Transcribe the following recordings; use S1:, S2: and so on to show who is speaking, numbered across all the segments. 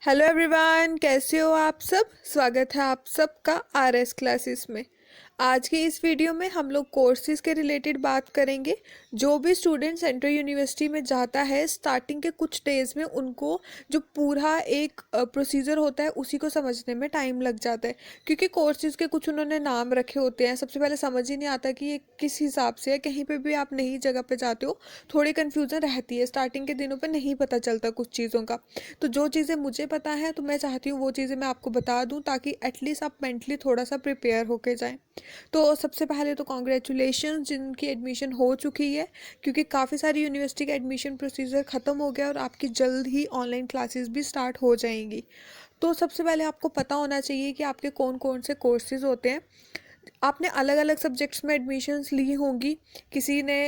S1: Hello everyone, कैसे हो आप सब। स्वागत है आप सबका आरएस क्लासेस में। आज की इस वीडियो में हम लोग कोर्सेज के रिलेटेड बात करेंगे। जो भी स्टूडेंट सेंट्रल यूनिवर्सिटी में जाता है, स्टार्टिंग के कुछ डेज में उनको जो पूरा एक प्रोसीजर होता है उसी को समझने में टाइम लग जाता है, क्योंकि कोर्सेज के कुछ उन्होंने नाम रखे होते हैं। सबसे पहले समझ ही नहीं आता कि ये किस हिसाब से है। कहीं पे भी आप नई जगह पे जाते हो, थोड़ी कन्फ्यूज़न रहती है। स्टार्टिंग के दिनों पे नहीं पता चलता कुछ चीज़ों का। तो जो चीज़ें मुझे पता है तो मैं चाहती हूँ वो चीज़ें मैं आपको बता दूँ, ताकि एटलीस्ट आप मेंटली थोड़ा सा प्रिपेयर होके जाएं। तो सबसे पहले तो कॉन्ग्रेचुलेशन जिनकी एडमिशन हो चुकी है, क्योंकि काफ़ी सारी यूनिवर्सिटी का एडमिशन प्रोसीजर ख़त्म हो गया और आपकी जल्द ही ऑनलाइन क्लासेस भी स्टार्ट हो जाएंगी। तो सबसे पहले आपको पता होना चाहिए कि आपके कौन कौन से कोर्सेज होते हैं। आपने अलग अलग सब्जेक्ट्स में एडमिशन्स ली होंगी। किसी ने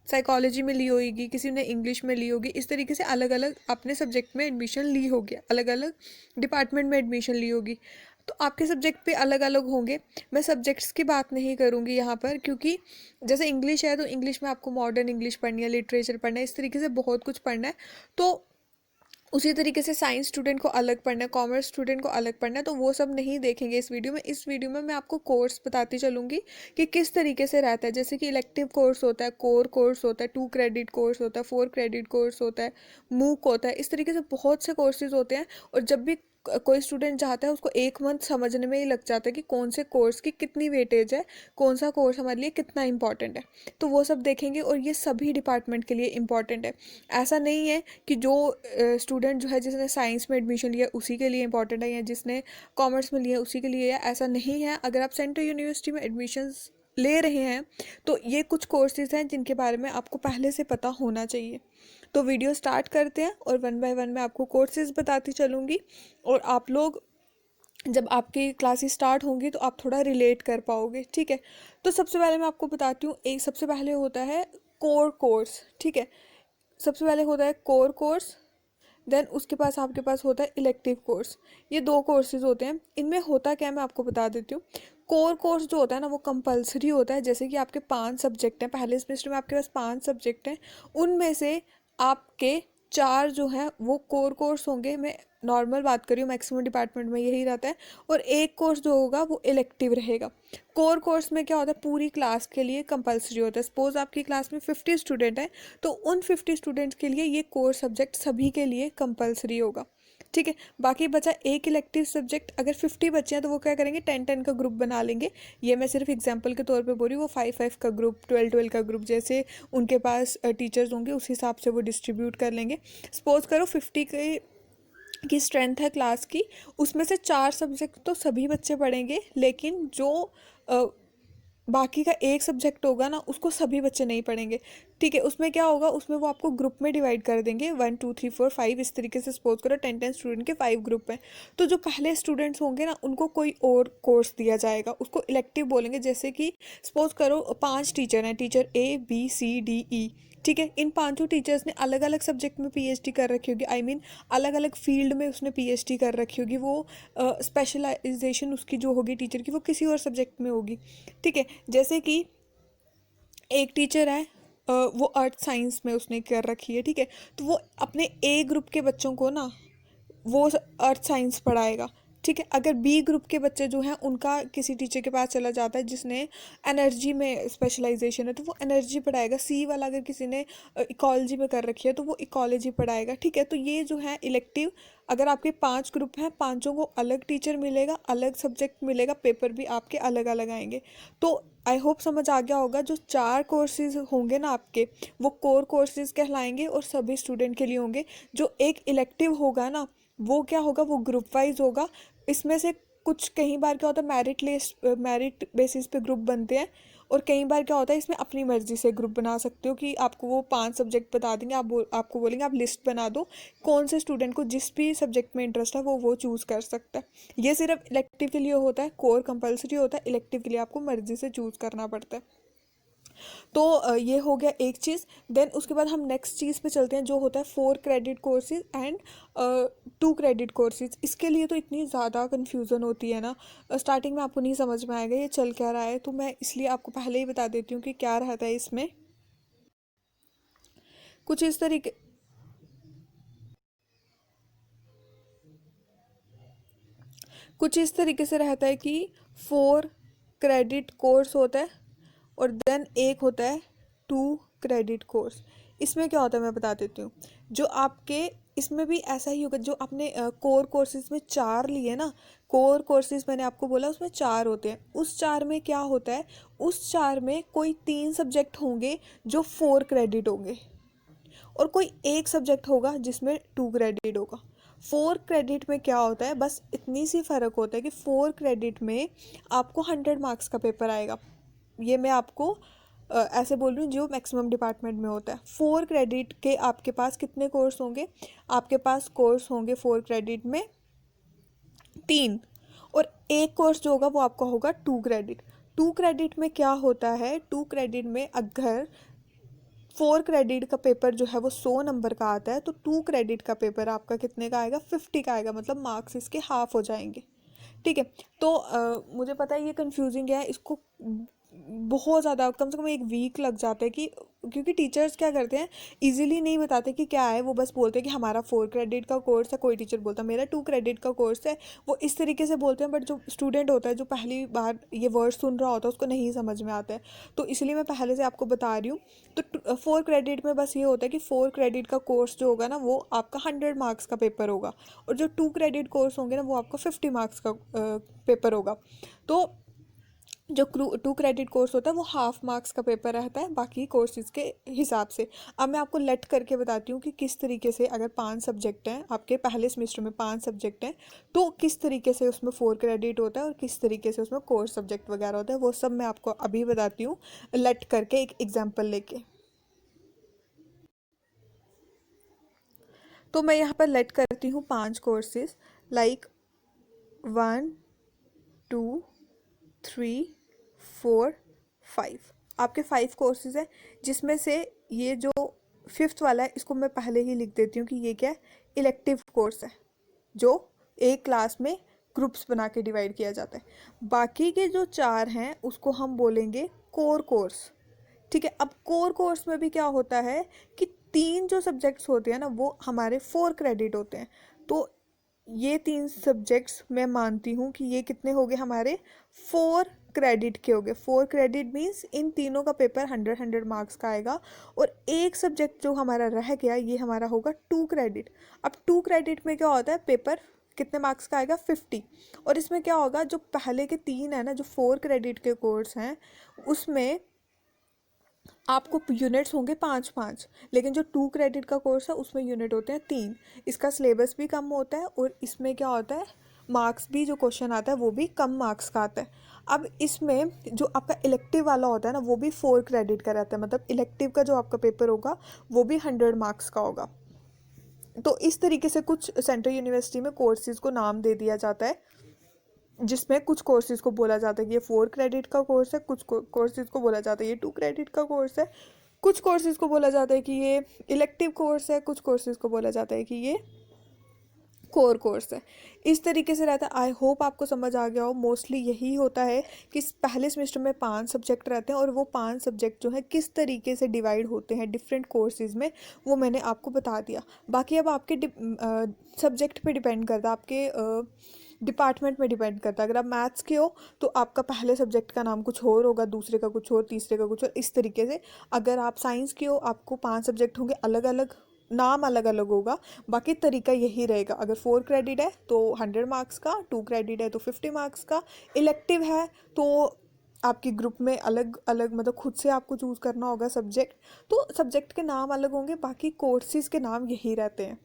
S1: साइकोलॉजी में ली होगी, किसी ने इंग्लिश में ली होगी। इस तरीके से अलग अलग अपने सब्जेक्ट में एडमिशन ली होगी, अलग अलग डिपार्टमेंट में एडमिशन ली होगी। तो आपके सब्जेक्ट भी अलग अलग होंगे। मैं सब्जेक्ट्स की बात नहीं करूँगी यहाँ पर, क्योंकि जैसे इंग्लिश है तो इंग्लिश में आपको मॉडर्न इंग्लिश पढ़नी है, लिटरेचर पढ़ना है, इस तरीके से बहुत कुछ पढ़ना है। तो उसी तरीके से साइंस स्टूडेंट को अलग पढ़ना है, कॉमर्स स्टूडेंट को अलग पढ़ना है। तो वो सब नहीं देखेंगे इस वीडियो में। इस वीडियो में मैं आपको कोर्स बताती चलूँगी कि किस तरीके से रहता है। जैसे कि इलेक्टिव कोर्स होता है, कोर कोर्स होता है, 2 क्रेडिट कोर्स होता है, 4 क्रेडिट कोर्स होता है, मूक होता है। इस तरीके से बहुत से कोर्सेज होते हैं। और जब भी कोई स्टूडेंट चाहता है, उसको एक मंथ समझने में ही लग जाता है कि कौन से कोर्स की कितनी वेटेज है, कौन सा कोर्स हमारे लिए कितना इंपॉर्टेंट है। तो वो सब देखेंगे, और ये सभी डिपार्टमेंट के लिए इम्पॉर्टेंट है। ऐसा नहीं है कि जो स्टूडेंट जो है जिसने साइंस में एडमिशन लिया उसी के लिए इंपॉर्टेंट है, या जिसने कॉमर्स में लिया उसी के लिए है। ऐसा नहीं है। अगर आप सेंट्रल यूनिवर्सिटी में एडमिशन्स ले रहे हैं तो ये कुछ कोर्सेज हैं जिनके बारे में आपको पहले से पता होना चाहिए। तो वीडियो स्टार्ट करते हैं, और वन बाय वन मैं आपको कोर्सेज बताती चलूँगी। और आप लोग जब आपकी क्लासेस स्टार्ट होंगी तो आप थोड़ा रिलेट कर पाओगे, ठीक है। तो सबसे पहले मैं आपको बताती हूँ। एक सबसे पहले होता है कोर कोर्स, ठीक है। सबसे पहले होता है कोर कोर्स, देन उसके पास आपके पास होता है इलेक्टिव कोर्स। ये दो कोर्सेज होते हैं। इनमें होता क्या है मैं आपको बता देती हूँ। कोर कोर्स जो होता है ना, वो कंपलसरी होता है। जैसे कि आपके 5 सब्जेक्ट हैं, पहले सेमेस्टर में आपके पास 5 सब्जेक्ट हैं। उनमें से आपके 4 जो हैं वो कोर कोर्स होंगे। मैं नॉर्मल बात कर रही हूँ, मैक्सिमम डिपार्टमेंट में यही रहता है। और एक कोर्स जो होगा वो इलेक्टिव रहेगा। कोर कोर्स में क्या होता है, पूरी क्लास के लिए कंपलसरी होता है। सपोज आपकी क्लास में 50 स्टूडेंट हैं, तो उन 50 स्टूडेंट्स के लिए ये कोर सब्जेक्ट सभी के लिए कंपलसरी होगा, ठीक है। बाकी बचा एक इलेक्टिव सब्जेक्ट। अगर 50 बच्चे हैं तो वो क्या करेंगे, 10-10 का ग्रुप बना लेंगे। ये मैं सिर्फ एग्जांपल के तौर पे बोल रही हूँ। वो 5-5 का ग्रुप, 12-12 का ग्रुप, जैसे उनके पास टीचर्स होंगे उस हिसाब से वो डिस्ट्रीब्यूट कर लेंगे। सपोज करो 50 के की स्ट्रेंथ है क्लास की, उसमें से 4 सब्जेक्ट तो सभी बच्चे पढ़ेंगे, लेकिन जो अ, बाकी का एक सब्जेक्ट होगा ना, उसको सभी बच्चे नहीं पढ़ेंगे, ठीक है। उसमें क्या होगा, उसमें वो आपको ग्रुप में डिवाइड कर देंगे, 1 2 3 4 5 इस तरीके से। सपोज करो 10-10 स्टूडेंट के 5 ग्रुप हैं। तो जो पहले स्टूडेंट्स होंगे ना, उनको कोई और कोर्स दिया जाएगा, उसको इलेक्टिव बोलेंगे। जैसे कि सपोज करो 5 टीचर हैं, teacher A B C D E, ठीक है। इन 5 टीचर्स ने अलग अलग सब्जेक्ट में पीएचडी कर रखी होगी, आई मीन अलग अलग फील्ड में उसने पीएचडी कर रखी होगी। वो स्पेशलाइजेशन उसकी जो होगी टीचर की, वो किसी और सब्जेक्ट में होगी, ठीक है। जैसे कि एक टीचर है, वो अर्थ साइंस में उसने कर रखी है, ठीक है। तो वो अपने ए ग्रुप के बच्चों को ना वो अर्थ साइंस पढ़ाएगा, ठीक है। अगर बी ग्रुप के बच्चे जो हैं उनका किसी टीचर के पास चला जाता है जिसने एनर्जी में स्पेशलाइजेशन है, तो वो एनर्जी पढ़ाएगा। सी वाला अगर किसी ने इकोलॉजी में कर रखी है तो वो इकोलॉजी पढ़ाएगा, ठीक है। तो ये जो है इलेक्टिव। अगर आपके 5 ग्रुप हैं, पांचों को अलग टीचर मिलेगा, अलग सब्जेक्ट मिलेगा, पेपर भी आपके अलग अलग आएंगे। तो आई होप समझ आ गया होगा। जो 4 कोर्सेज होंगे ना आपके, वो कोर कोर्सेज कहलाएंगे और सभी स्टूडेंट के लिए होंगे। जो एक इलेक्टिव होगा ना, वो क्या होगा, वो ग्रुप वाइज होगा। इसमें से कुछ कई बार क्या होता है, मेरिट बेसिस पे ग्रुप बनते हैं। और कई बार क्या होता है, इसमें अपनी मर्जी से ग्रुप बना सकते हो कि आपको वो 5 सब्जेक्ट बता देंगे, आपको बोलेंगे आप लिस्ट बना दो, कौन से स्टूडेंट को जिस भी सब्जेक्ट में इंटरेस्ट है वो चूज़ कर सकता है। ये सिर्फ इलेक्टिव के लिए होता है, कोर कंपलसरी होता है, इलेक्टिव के लिए आपको मर्जी से चूज़ करना पड़ता है। तो ये हो गया एक चीज़। देन उसके बाद हम नेक्स्ट चीज़ पे चलते हैं, जो होता है 4 credit courses and 2 credit courses. इसके लिए तो इतनी ज़्यादा कन्फ्यूज़न होती है ना, स्टार्टिंग में आपको नहीं समझ में आएगा ये चल क्या रहा है। तो मैं इसलिए आपको पहले ही बता देती हूँ कि क्या रहता है इसमें। कुछ इस तरीके कुछ इस तरीके से रहता है कि 4 क्रेडिट कोर्स होता है और देन एक होता है 2 क्रेडिट कोर्स। इसमें क्या होता है मैं बता देती हूँ। जो आपके इसमें भी ऐसा ही होगा, जो आपने कोर कोर्सेज में 4 लिए ना, कोर कोर्सेज मैंने आपको बोला उसमें 4 होते हैं, उस 4 में क्या होता है, उस 4 में कोई 3 सब्जेक्ट होंगे जो 4 क्रेडिट होंगे और कोई एक सब्जेक्ट होगा जिसमें 2 क्रेडिट होगा। 4 क्रेडिट में क्या होता है, बस इतनी सी फ़र्क होता है कि 4 क्रेडिट में आपको 100 मार्क्स का पेपर आएगा। ये मैं आपको ऐसे बोल रही हूँ जो मैक्सिमम डिपार्टमेंट में होता है। 4 क्रेडिट के आपके पास कितने कोर्स होंगे, आपके पास कोर्स होंगे 4 क्रेडिट में 3, और एक कोर्स जो होगा वो आपका होगा 2 क्रेडिट। 2 क्रेडिट में क्या होता है, 2 क्रेडिट में अगर 4 क्रेडिट का पेपर जो है वो 100 नंबर का आता है, तो 2 क्रेडिट का पेपर आपका कितने का आएगा, 50 का आएगा, मतलब मार्क्स इसके हाफ हो जाएंगे। ठीक है। तो मुझे पता है ये कंफ्यूजिंग है, इसको बहुत ज़्यादा कम से कम एक वीक लग जाता है कि, क्योंकि टीचर्स क्या करते हैं, इजीली नहीं बताते कि क्या है, वो बस बोलते हैं कि हमारा 4 क्रेडिट का कोर्स है, कोई टीचर बोलता है मेरा 2 क्रेडिट का कोर्स है, वो इस तरीके से बोलते हैं। बट जो स्टूडेंट होता है, जो पहली बार ये वर्ड सुन रहा होता है, उसको नहीं समझ में आता है, तो इसलिए मैं पहले से आपको बता रही हूँ। तो 4 क्रेडिट में बस ये होता है कि 4 क्रेडिट का कोर्स जो होगा ना वो आपका 100 मार्क्स का पेपर होगा, और जो 2 क्रेडिट कोर्स होंगे ना वो आपका 50 मार्क्स का पेपर होगा। तो जो 2 क्रेडिट कोर्स होता है वो हाफ मार्क्स का पेपर रहता है बाकी कोर्सेज के हिसाब से। अब मैं आपको लेट करके बताती हूँ कि किस तरीके से, अगर 5 सब्जेक्ट हैं आपके पहले सेमेस्टर में, 5 सब्जेक्ट हैं, तो किस तरीके से उसमें 4 क्रेडिट होता है और किस तरीके से उसमें कोर्स सब्जेक्ट वगैरह होता है, वो सब मैं आपको अभी बताती हूँ लेट करके एक एग्जाम्पल लेके। तो मैं यहाँ पर लेट करती हूँ 5 कोर्सेज, लाइक 1 2 3 4 5। आपके 5 कोर्सेज हैं, जिसमें से ये जो फिफ्थ वाला है इसको मैं पहले ही लिख देती हूँ कि ये क्या है, इलेक्टिव कोर्स है, जो एक क्लास में ग्रुप्स बना के डिवाइड किया जाता है। बाकी के जो 4 हैं उसको हम बोलेंगे कोर कोर्स। ठीक है। अब कोर कोर्स में भी क्या होता है कि 3 जो सब्जेक्ट्स होते हैं ना वो हमारे 4 क्रेडिट होते हैं। तो ये 3 सब्जेक्ट्स मैं मानती हूँ कि ये कितने हो गए हमारे, 4 क्रेडिट के हो गए। 4 क्रेडिट मीन्स इन तीनों का पेपर 100 मार्क्स का आएगा, और एक सब्जेक्ट जो हमारा रह गया ये हमारा होगा 2 क्रेडिट। अब 2 क्रेडिट में क्या होता है, पेपर कितने मार्क्स का आएगा, 50। और इसमें क्या होगा, जो पहले के 3 है ना, जो 4 क्रेडिट के कोर्स हैं उसमें आपको यूनिट्स होंगे 5 5, लेकिन जो 2 क्रेडिट का कोर्स है उसमें यूनिट होते हैं 3। इसका सिलेबस भी कम होता है और इसमें क्या होता है, मार्क्स भी, जो क्वेश्चन आता है वो भी कम मार्क्स का आता है। अब इसमें जो आपका इलेक्टिव वाला होता है ना वो भी 4 क्रेडिट का रहता है, मतलब इलेक्टिव का जो आपका पेपर होगा वो भी 100 मार्क्स का होगा। तो इस तरीके से कुछ सेंट्रल यूनिवर्सिटी में कोर्सेज को नाम दे दिया जाता है, जिसमें कुछ कोर्सेज को बोला जाता है कि ये 4 क्रेडिट का कोर्स है, कुछ कोर्सेज को बोला जाता है ये 2 क्रेडिट का कोर्स है, कुछ कोर्सेज को बोला जाता है कि ये इलेक्टिव कोर्स है, कुछ कोर्सेज को बोला जाता है कि ये कोर कोर्स है। इस तरीके से रहता है। आई होप आपको समझ आ गया हो। मोस्टली यही होता है कि पहले सेमेस्टर में 5 सब्जेक्ट रहते हैं और वो 5 सब्जेक्ट जो है किस तरीके से डिवाइड होते हैं डिफरेंट कोर्सेज में, वो मैंने आपको बता दिया। बाकी अब आपके सब्जेक्ट पे डिपेंड करता है, आपके डिपार्टमेंट में डिपेंड करता है। अगर आप मैथ्स के हो तो आपका पहले सब्जेक्ट का नाम कुछ और होगा, दूसरे का कुछ और, तीसरे का कुछ और, इस तरीके से। अगर आप साइंस के हो आपको 5 सब्जेक्ट होंगे, अलग अलग नाम अलग अलग होगा, बाकी तरीका यही रहेगा। अगर 4 क्रेडिट है तो 100 मार्क्स का, 2 क्रेडिट है तो 50 मार्क्स का, इलेक्टिव है तो आपकी ग्रुप में अलग अलग, मतलब खुद से आपको चूज़ करना होगा सब्जेक्ट। तो सब्जेक्ट के नाम अलग होंगे, बाकी कोर्सेज के नाम यही रहते हैं।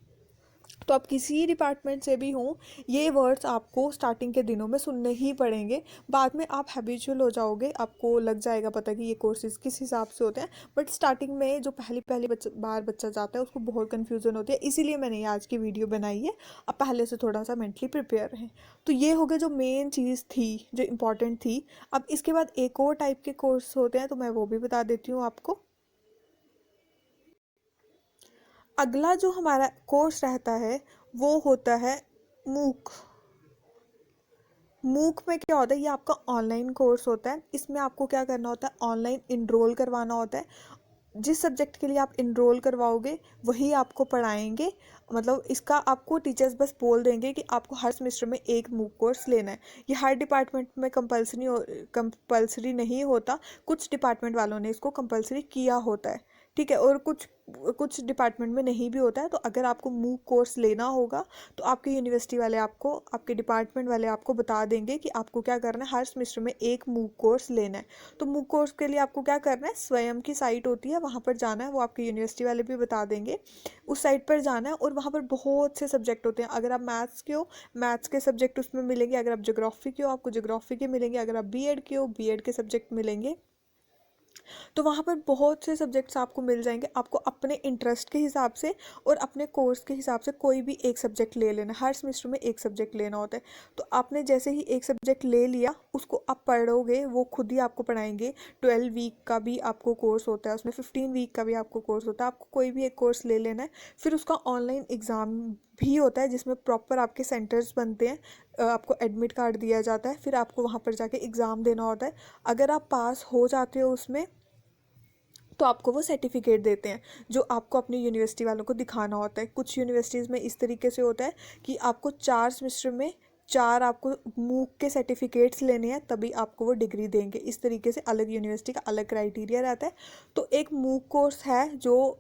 S1: तो आप किसी डिपार्टमेंट से भी हों, ये वर्ड्स आपको स्टार्टिंग के दिनों में सुनने ही पड़ेंगे। बाद में आप हैबिचुअल हो जाओगे, आपको लग जाएगा पता कि ये कोर्सेज किस हिसाब से होते हैं। बट स्टार्टिंग में जो पहली पहली बार बच्चा जाता है उसको बहुत कन्फ्यूज़न होती है, इसीलिए मैंने ये आज की वीडियो बनाई है। अब पहले से थोड़ा सा मेंटली प्रिपेयर रहें। तो ये हो गया जो मेन चीज़ थी, जो इम्पॉर्टेंट थी। अब इसके बाद एक और टाइप के कोर्स होते हैं, तो मैं वो भी बता देती हूँ आपको। अगला जो हमारा कोर्स रहता है वो होता है मूक। मूक में क्या होता है, ये आपका ऑनलाइन कोर्स होता है। इसमें आपको क्या करना होता है, ऑनलाइन इनरोल करवाना होता है। जिस सब्जेक्ट के लिए आप इनरोल करवाओगे वही आपको पढ़ाएंगे। मतलब इसका आपको टीचर्स बस बोल देंगे कि आपको हर सेमेस्टर में एक मूक कोर्स लेना है। ये हर डिपार्टमेंट में कंपलसरी नहीं होता, कुछ डिपार्टमेंट वालों ने इसको कंपलसरी किया होता है, ठीक है, और कुछ कुछ डिपार्टमेंट में नहीं भी होता है। तो अगर आपको मूक कोर्स लेना होगा तो आपके यूनिवर्सिटी वाले आपको, आपके डिपार्टमेंट वाले आपको बता देंगे कि आपको क्या करना है, हर सेमेस्टर में एक मूक कोर्स लेना है। तो मूक कोर्स के लिए आपको क्या करना है, स्वयं की साइट होती है वहाँ पर जाना है, वो आपके यूनिवर्सिटी वाले भी बता देंगे। उस साइट पर जाना है और वहाँ पर बहुत से सब्जेक्ट होते हैं। अगर आप मैथ्स के हो, मैथ्स के सब्जेक्ट उसमें मिलेंगे। अगर आप ज्योग्राफी के हो, आपको ज्योग्राफी के मिलेंगे। अगर आप बीएड के हो, बीएड के सब्जेक्ट मिलेंगे। तो वहाँ पर बहुत से सब्जेक्ट्स आपको मिल जाएंगे। आपको अपने इंटरेस्ट के हिसाब से और अपने कोर्स के हिसाब से कोई भी एक सब्जेक्ट ले लेना। हर सेमेस्टर में एक सब्जेक्ट लेना होता है। तो आपने जैसे ही एक सब्जेक्ट ले लिया, उसको आप पढ़ोगे, वो खुद ही आपको पढ़ाएंगे। 12 वीक का भी आपको कोर्स होता है, उसमें 15 वीक का भी आपको कोर्स होता है। आपको कोई भी एक कोर्स ले लेना है। फिर उसका ऑनलाइन एग्ज़ाम भी होता है जिसमें प्रॉपर आपके सेंटर्स बनते हैं। आपको एडमिट कार्ड दिया जाता है, फिर आपको वहाँ पर जाके एग्ज़ाम देना होता है। अगर आप पास हो जाते हो उसमें तो आपको वो सर्टिफिकेट देते हैं, जो आपको अपनी यूनिवर्सिटी वालों को दिखाना होता है। कुछ यूनिवर्सिटीज़ में इस तरीके से होता है कि आपको 4 सेमेस्टर में 4 आपको मूक के सर्टिफिकेट्स लेने हैं, तभी आपको वो डिग्री देंगे। इस तरीके से अलग यूनिवर्सिटी का अलग क्राइटेरिया रहता है। तो एक मूक कोर्स है जो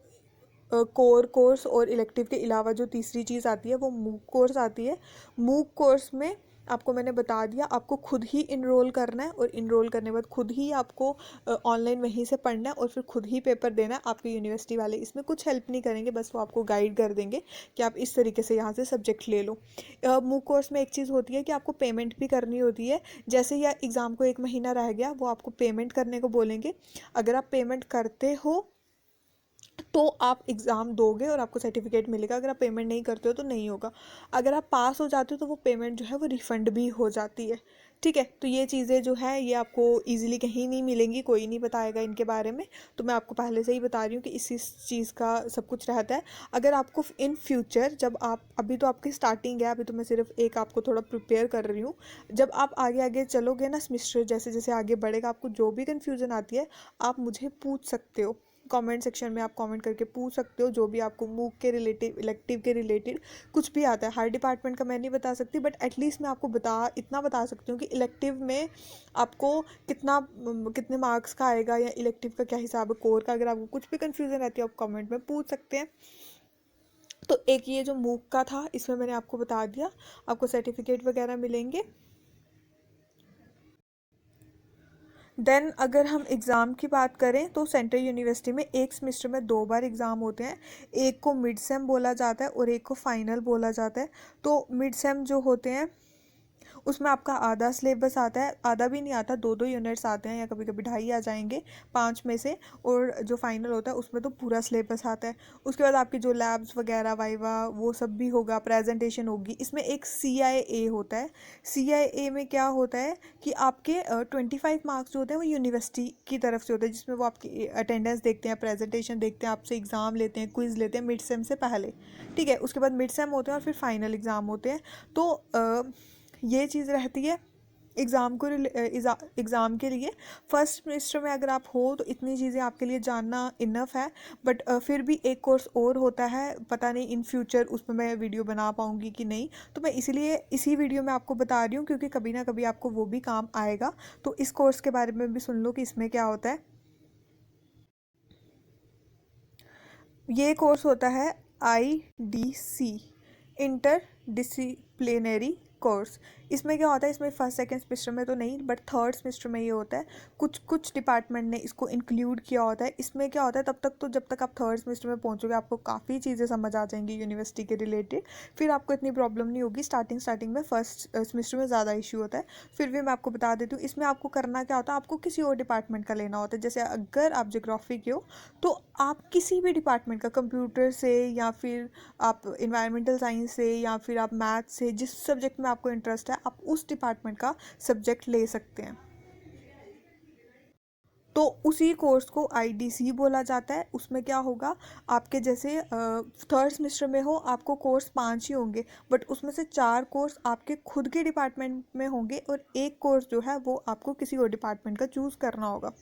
S1: कोर कोर्स और इलेक्टिव के अलावा जो तीसरी चीज़ आती है वो मूक कोर्स आती है। मूक कोर्स में आपको मैंने बता दिया, आपको खुद ही इनरोल करना है और इनरोल करने के बाद खुद ही आपको ऑनलाइन वहीं से पढ़ना है और फिर खुद ही पेपर देना है। आपके यूनिवर्सिटी वाले इसमें कुछ हेल्प नहीं करेंगे, बस वो आपको गाइड कर देंगे कि आप इस तरीके से यहाँ से सब्जेक्ट ले लो। मूक कोर्स में एक चीज़ होती है कि आपको पेमेंट भी करनी होती है। जैसे ही एग्ज़ाम को 1 महीना रह गया, वो आपको पेमेंट करने को बोलेंगे। अगर आप पेमेंट करते हो तो आप एग्ज़ाम दोगे और आपको सर्टिफिकेट मिलेगा। अगर आप पेमेंट नहीं करते हो तो नहीं होगा। अगर आप पास हो जाते हो तो वो पेमेंट जो है वो रिफ़ंड भी हो जाती है, ठीक है। तो ये चीज़ें जो है ये आपको इजीली कहीं नहीं मिलेंगी, कोई नहीं बताएगा इनके बारे में। तो मैं आपको पहले से ही बता रही हूँ कि इसी चीज़ का सब कुछ रहता है। अगर आपको इन फ्यूचर, जब आप, अभी तो आपकी स्टार्टिंग है, अभी तो मैं सिर्फ एक आपको थोड़ा प्रिपेयर कर रही हूँ। जब आप आगे आगे चलोगे ना, सेमेस्टर जैसे जैसे आगे बढ़ेगा, आपको जो भी कन्फ्यूज़न आती है आप मुझे पूछ सकते हो। कमेंट सेक्शन में आप कमेंट करके पूछ सकते हो, जो भी आपको मूक के रिलेटेड, इलेक्टिव के रिलेटेड कुछ भी आता है। हर डिपार्टमेंट का मैं नहीं बता सकती, बट एटलीस्ट मैं आपको इतना बता सकती हूँ कि इलेक्टिव में आपको कितने मार्क्स का आएगा या इलेक्टिव का क्या हिसाब है, कोर का। अगर आपको कुछ भी कन्फ्यूज़न रहती है आप कमेंट में पूछ सकते हैं। तो एक ये जो मूक का था, इसमें मैंने आपको बता दिया, आपको सर्टिफिकेट वगैरह मिलेंगे। देन अगर हम एग्ज़ाम की बात करें तो सेंट्रल यूनिवर्सिटी में एक सेमेस्टर में 2 बार एग्ज़ाम होते हैं। एक को मिड सेम बोला जाता है और एक को फाइनल बोला जाता है। तो मिड सेम जो होते हैं उसमें आपका आधा सिलेबस आता है, आधा भी नहीं आता, 2-2 यूनिट्स आते हैं या कभी कभी 2.5 आ जाएंगे 5 में से। और जो फाइनल होता है उसमें तो पूरा सिलेबस आता है। उसके बाद आपकी जो लैब्स वगैरह, वाइवा, वो सब भी होगा, प्रेजेंटेशन होगी। इसमें एक CIA होता है। CIA में क्या होता है कि आपके 25 मार्क्स जो होते हैं वो यूनिवर्सिटी की तरफ से होते हैं, जिसमें वो आपकी अटेंडेंस देखते हैं, प्रेजेंटेशन देखते हैं, आपसे एग्ज़ाम लेते हैं, क्विज़ लेते हैं मिड सेम से पहले, ठीक है। उसके बाद मिड सेम होते हैं और फिर फाइनल एग्ज़ाम होते हैं। तो ये चीज़ रहती है एग्ज़ाम को, एग्ज़ाम के लिए। फर्स्ट सेमेस्टर में अगर आप हो तो इतनी चीज़ें आपके लिए जानना इनफ है। बट फिर भी एक कोर्स और होता है, पता नहीं इन फ्यूचर उसमें मैं वीडियो बना पाऊँगी कि नहीं। तो मैं इसीलिए इसी वीडियो में आपको बता रही हूँ, क्योंकि कभी ना कभी आपको वो भी काम आएगा। तो इस कोर्स के बारे में भी सुन लो कि इसमें क्या होता है। ये कोर्स होता है IDC, इंटर डिसिप्लिनरी कोर्स। इसमें क्या होता है, इसमें फर्स्ट सेकंड सेमेस्टर में तो नहीं, बट थर्ड सेमेस्टर में ये होता है। कुछ कुछ डिपार्टमेंट ने इसको इंक्लूड किया होता है। इसमें क्या होता है, तब तक तो जब तक आप थर्ड सेमेस्टर में पहुंचोगे आपको काफ़ी चीज़ें समझ आ जाएंगी यूनिवर्सिटी के रिलेटेड। फिर आपको इतनी प्रॉब्लम नहीं होगी। स्टार्टिंग में फर्स्ट सेमेस्टर में ज़्यादा इशू होता है। फिर भी मैं आपको बता देती हूँ, इसमें आपको करना क्या होता है, आपको किसी और डिपार्टमेंट का लेना होता है। जैसे अगर आप ज्योग्राफी के हो तो आप किसी भी डिपार्टमेंट का, कंप्यूटर से या फिर आप इन्वायरमेंटल साइंस से या फिर आप मैथ से, जिस सब्जेक्ट में आपको इंटरेस्ट है आप उस डिपार्टमेंट का सब्जेक्ट ले सकते हैं। तो उसी कोर्स को IDC बोला जाता है। उसमें क्या होगा, आपके जैसे थर्ड सेमेस्टर में हो, आपको कोर्स 5 ही होंगे, बट उसमें से 4 कोर्स आपके खुद के डिपार्टमेंट में होंगे और एक कोर्स जो है वो आपको किसी और डिपार्टमेंट का चूज़ करना होगा।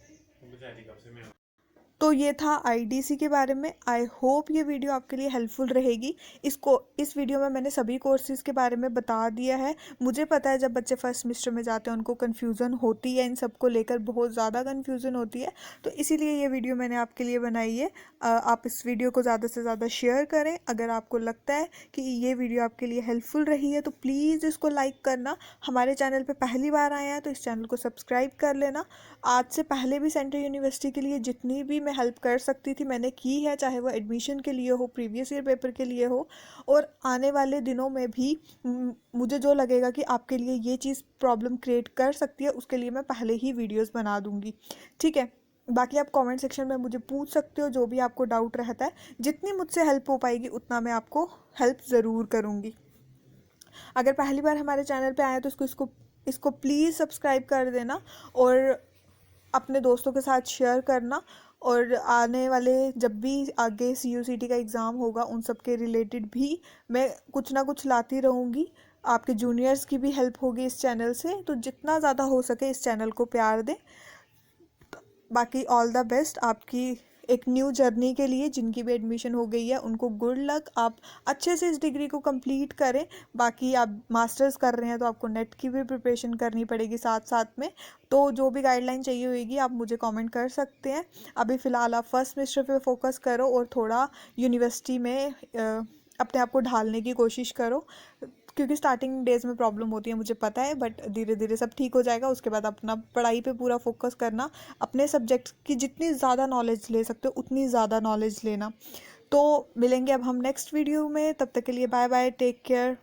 S1: तो ये था आईडीसी के बारे में। आई होप ये वीडियो आपके लिए हेल्पफुल रहेगी। इस वीडियो में मैंने सभी कोर्सेज़ के बारे में बता दिया है। मुझे पता है जब बच्चे फर्स्ट सेमेस्टर में जाते हैं उनको कन्फ्यूज़न होती है, इन सब को लेकर बहुत ज़्यादा कन्फ्यूज़न होती है, तो इसीलिए ये वीडियो मैंने आपके लिए बनाई है। आप इस वीडियो को ज़्यादा से ज़्यादा शेयर करें। अगर आपको लगता है कि ये वीडियो आपके लिए हेल्पफुल रही है तो प्लीज़ इसको लाइक करना। हमारे चैनल पर पहली बार आए हैं तो इस चैनल को सब्सक्राइब कर लेना। आज से पहले भी सेंट्रल यूनिवर्सिटी के लिए जितनी भी मैं हेल्प कर सकती थी मैंने की है, चाहे वो एडमिशन के लिए हो, प्रीवियस ईयर पेपर के लिए हो, और आने वाले दिनों में भी मुझे जो लगेगा कि आपके लिए ये चीज़ प्रॉब्लम क्रिएट कर सकती है उसके लिए मैं पहले ही वीडियोस बना दूंगी। ठीक है, बाकी आप कमेंट सेक्शन में मुझे पूछ सकते हो जो भी आपको डाउट रहता है। जितनी मुझसे हेल्प हो पाएगी उतना मैं आपको हेल्प ज़रूर करूँगी। अगर पहली बार हमारे चैनल पे आए तो इसको प्लीज़ सब्सक्राइब कर देना और अपने दोस्तों के साथ शेयर करना। और आने वाले जब भी आगे CUCT का एग्ज़ाम होगा उन सब के रिलेटेड भी मैं कुछ ना कुछ लाती रहूँगी। आपके जूनियर्स की भी हेल्प होगी इस चैनल से, तो जितना ज़्यादा हो सके इस चैनल को प्यार दें। बाकी ऑल द बेस्ट आपकी एक न्यू जर्नी के लिए। जिनकी भी एडमिशन हो गई है उनको गुड लक। आप अच्छे से इस डिग्री को कंप्लीट करें। बाकी आप मास्टर्स कर रहे हैं तो आपको नेट की भी प्रिपरेशन करनी पड़ेगी साथ साथ में, तो जो भी गाइडलाइन चाहिए होगी आप मुझे कमेंट कर सकते हैं। अभी फ़िलहाल आप फर्स्ट सेमेस्टर पे फोकस करो और थोड़ा यूनिवर्सिटी में अपने आप को ढालने की कोशिश करो, क्योंकि स्टार्टिंग डेज में प्रॉब्लम होती है मुझे पता है, बट धीरे धीरे सब ठीक हो जाएगा। उसके बाद अपना पढ़ाई पे पूरा फोकस करना, अपने सब्जेक्ट की जितनी ज़्यादा नॉलेज ले सकते हो उतनी ज़्यादा नॉलेज लेना। तो मिलेंगे अब हम नेक्स्ट वीडियो में, तब तक के लिए बाय बाय, टेक केयर।